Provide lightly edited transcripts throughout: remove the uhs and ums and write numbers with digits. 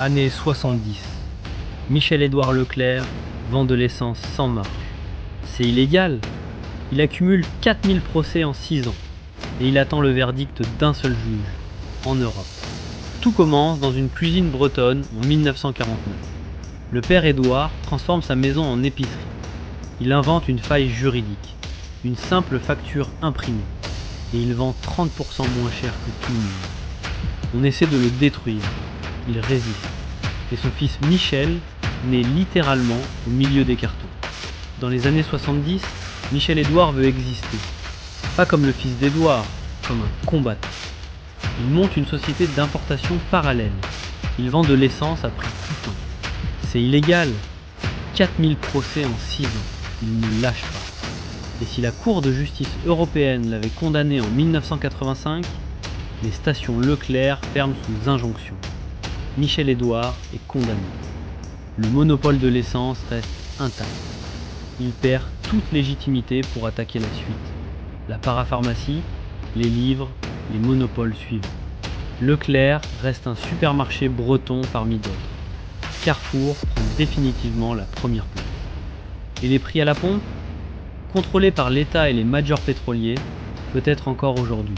Année 70. Michel-Édouard Leclerc vend de l'essence sans marge. C'est illégal. Il accumule 4000 procès en 6 ans et il attend le verdict d'un seul juge, en Europe. Tout commence dans une cuisine bretonne en 1949. Le père Édouard transforme sa maison en épicerie. Il invente une faille juridique, une simple facture imprimée, et il vend 30% moins cher que tout le monde. On essaie de le détruire, il résiste, et son fils Michel naît littéralement au milieu des cartons. Dans les années 70, Michel-Édouard veut exister, pas comme le fils d'Édouard, comme un combattant. Il monte une société d'importation parallèle. Il vend de l'essence à prix coûteux. C'est illégal. 4000 procès en 6 ans. Il ne lâche pas. Et si la Cour de justice européenne l'avait condamné en 1985, les stations Leclerc ferment sous injonction. Michel-Édouard est condamné. Le monopole de l'essence reste intact. Il perd toute légitimité pour attaquer la suite. La parapharmacie, les livres, les monopoles suivants. Leclerc reste un supermarché breton parmi d'autres. Carrefour prend définitivement la première place. Et les prix à la pompe, contrôlés par l'État et les majors pétroliers, peut-être encore aujourd'hui.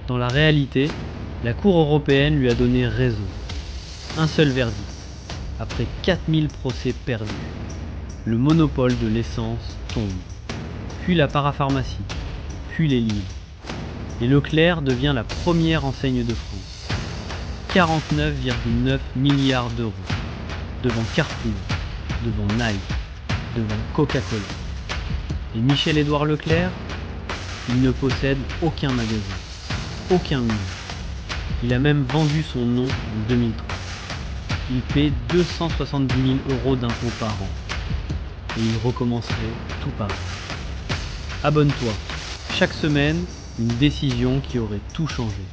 Dans la réalité, la Cour européenne lui a donné raison. Un seul verdict, après 4000 procès perdus. Le monopole de l'essence tombe. Puis la parapharmacie, puis les livres. Et Leclerc devient la première enseigne de France. 49,9 milliards d'euros. Devant Carrefour, devant Nike, devant Coca-Cola. Et Michel-Édouard Leclerc, il ne possède aucun magasin, aucun mur. Il a même vendu son nom en 2003. Il paie 270 000 euros d'impôts par an. Et il recommencerait tout pareil. Abonne-toi. Chaque semaine, une décision qui aurait tout changé.